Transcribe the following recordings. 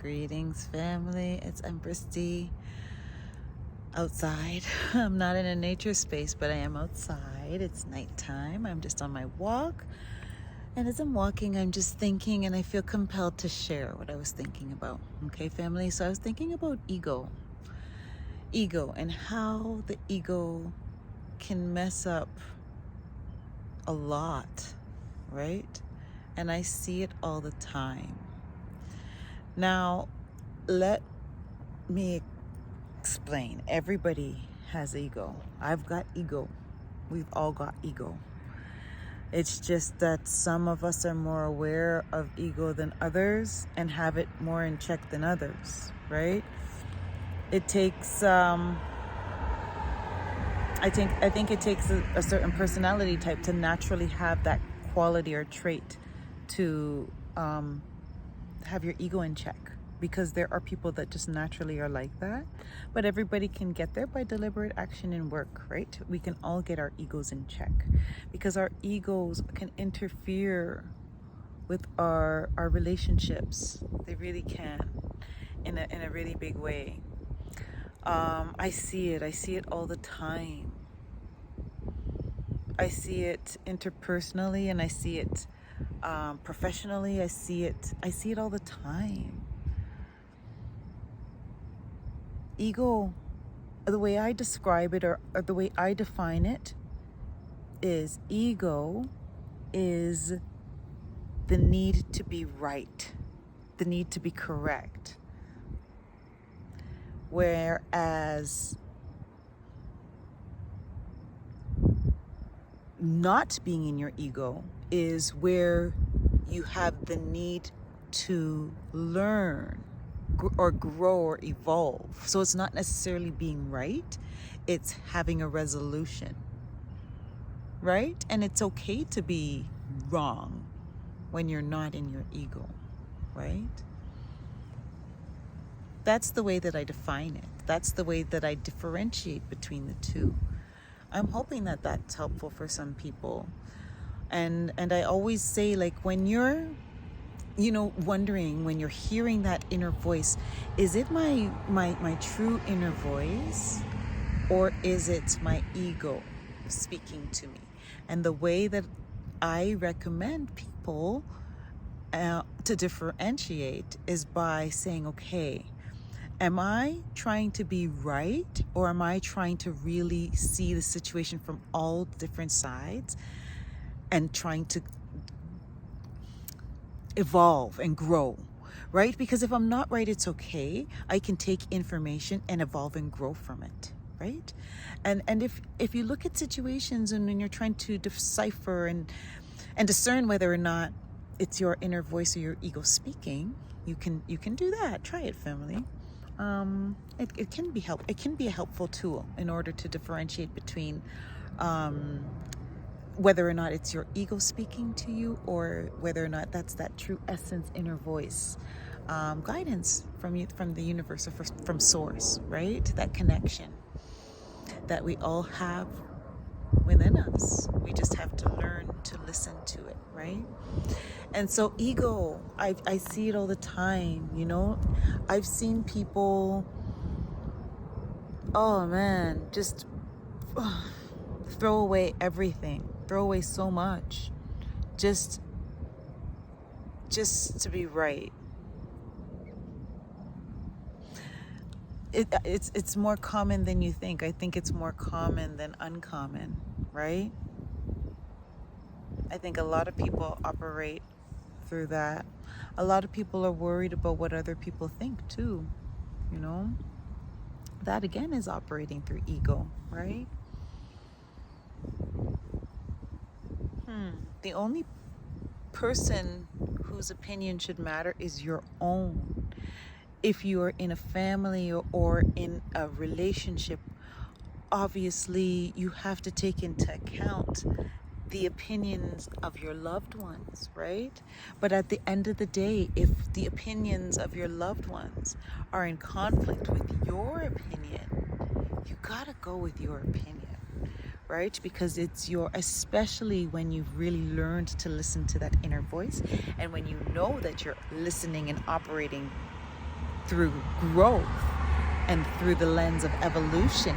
Greetings, family. It's Empress D outside. I'm not in a nature space, but I am outside. It's nighttime. I'm just on my walk. And as I'm walking, I'm just thinking, and I feel compelled to share what I was thinking about. Okay, family? So I was thinking about ego. Ego and how the ego can mess up a lot, right? And I see it all the time. Now, let me explain. Everybody has ego. I've got ego. We've all got ego. It's just that some of us are more aware of ego than others and have it more in check than others, right? It takes I think it takes a certain personality type to naturally have that quality or trait to have your ego in check, because there are people that just naturally are like that, but everybody can get there by deliberate action and work, right? We can all get our egos in check, because our egos can interfere with our relationships. They really can, in a really big way. I see it all the time. I see it interpersonally, and I see it professionally. I see it all the time. Ego, the way I describe it, or the way I define it, is ego is the need to be right, the need to be correct. Whereas not being in your ego is where you have the need to learn or grow or evolve. So it's not necessarily being right, it's having a resolution, right? And it's okay to be wrong when you're not in your ego, right? That's the way that I define it. That's the way that I differentiate between the two. I'm hoping that that's helpful for some people. And I always say, like, when you're wondering, when you're hearing that inner voice, is it my true inner voice, or is it my ego speaking to me? And the way that I recommend people to differentiate is by saying, okay, am I trying to be right, or am I trying to really see the situation from all different sides and trying to evolve and grow, right? Because if I'm not right, it's okay. I can take information and evolve and grow from it, right? And if you look at situations and when you're trying to decipher and discern whether or not it's your inner voice or your ego speaking, you can do that. Try it, family. It can be a helpful tool in order to differentiate between whether or not it's your ego speaking to you, or whether or not that's that true essence, inner voice, guidance from the universe, or from source, right? That connection that we all have within us. We just have to learn to listen to it, right? And so ego, I see it all the time, I've seen people, oh man, just throw away everything, throw away so much, just to be right. It's more common than you think. I think it's more common than uncommon, right? I think a lot of people operate through that. A lot of people are worried about what other people think too, That again is operating through ego, right? The only person whose opinion should matter is your own. If you are in a family or in a relationship, obviously you have to take into account the opinions of your loved ones, right? But at the end of the day, if the opinions of your loved ones are in conflict with your opinion, you gotta go with your opinion, right? Because it's especially when you've really learned to listen to that inner voice, and when you know that you're listening and operating through growth and through the lens of evolution,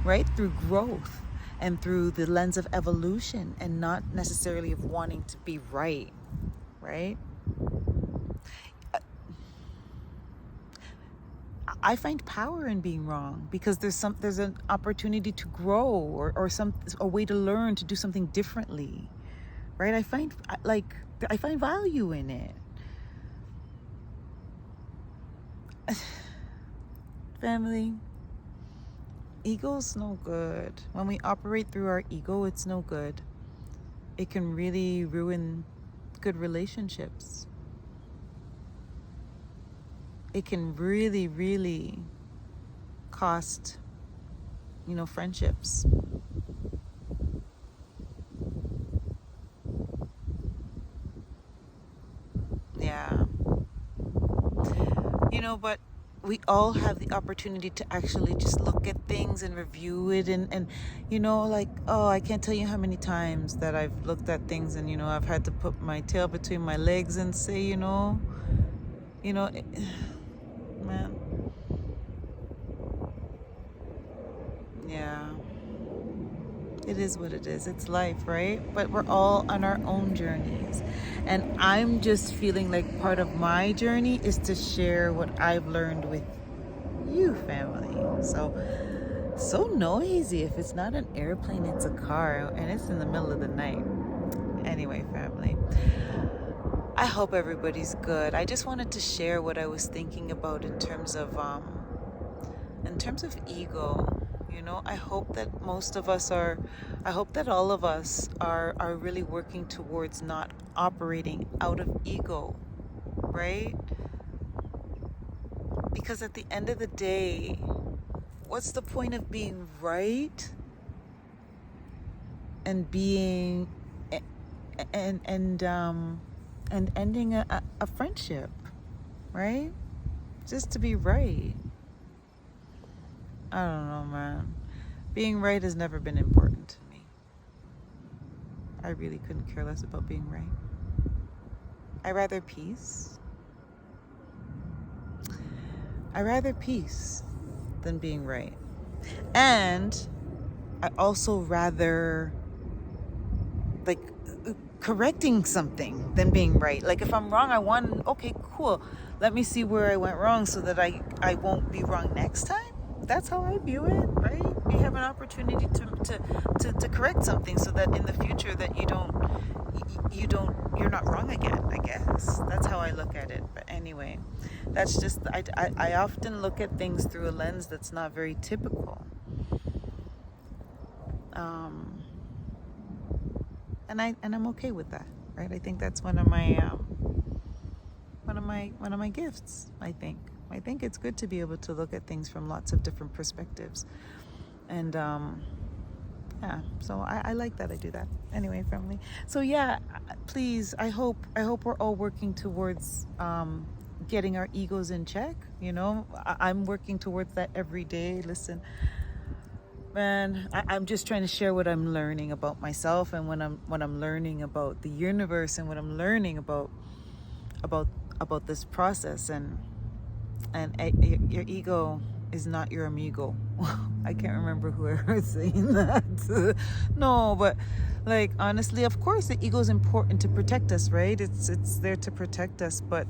right? Through growth and through the lens of evolution, and not necessarily of wanting to be right, right? I find power in being wrong, because there's an opportunity to grow, or a way to learn to do something differently, right? I find value in it. Family, ego's no good. When we operate through our ego, it's no good. It can really ruin good relationships. It can really, really cost, friendships. Yeah. But we all have the opportunity to actually just look at things and review it, and I can't tell you how many times that I've looked at things, and I've had to put my tail between my legs and say, man, yeah, it is what it is. It's life, right? But we're all on our own journeys. And I'm just feeling like part of my journey is to share what I've learned with you, family. So noisy. If it's not an airplane, it's a car, and it's in the middle of the night. Anyway, family, I hope everybody's good. I just wanted to share what I was thinking about in terms of ego. I hope that I hope that all of us are really working towards not operating out of ego, right? Because at the end of the day, what's the point of being right and being and ending a friendship, right? Just to be right. I don't know, man. Being right has never been important to me. I really couldn't care less about being right. I rather peace than being right. And I also rather correcting something than being right. Like, if I'm wrong, okay, cool. Let me see where I went wrong so that I won't be wrong next time. That's how I view it, right? You have an opportunity to correct something so that in the future that you're not wrong again, I guess. That's how I look at it. But anyway, that's just, I often look at things through a lens that's not very typical. And I'm okay with that, right? I think that's one of my gifts. I think it's good to be able to look at things from lots of different perspectives, and yeah. So I like that I do that. Anyway, family. So yeah, please. I hope we're all working towards getting our egos in check. I'm working towards that every day. Listen, man, I'm just trying to share what I'm learning about myself, and when I'm learning about the universe, and what I'm learning about this process, and your ego is not your amigo. I can't remember whoever was saying that. No, but honestly, of course the ego is important to protect us, right? It's there to protect us, but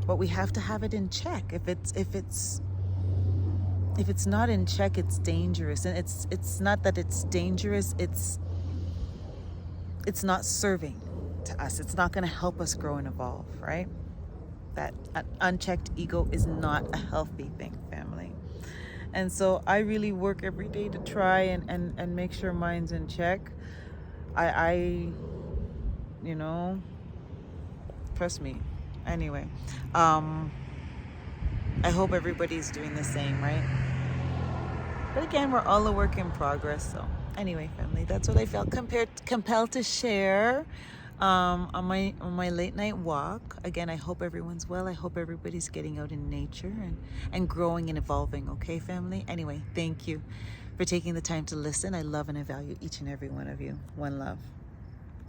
we have to have it in check. If it's not in check, it's dangerous. And it's not that it's dangerous, it's not serving to us. It's not going to help us grow and evolve, right? That an unchecked ego is not a healthy thing, family. And so I really work every day to try and make sure mine's in check. I trust me. Anyway, I hope everybody's doing the same, right? But again, we're all a work in progress. So anyway, family, that's what I felt compelled to share on my late night walk. Again, I hope everyone's well. I hope everybody's getting out in nature and growing and evolving. Okay, family? Anyway, thank you for taking the time to listen. I love and I value each and every one of you. One love.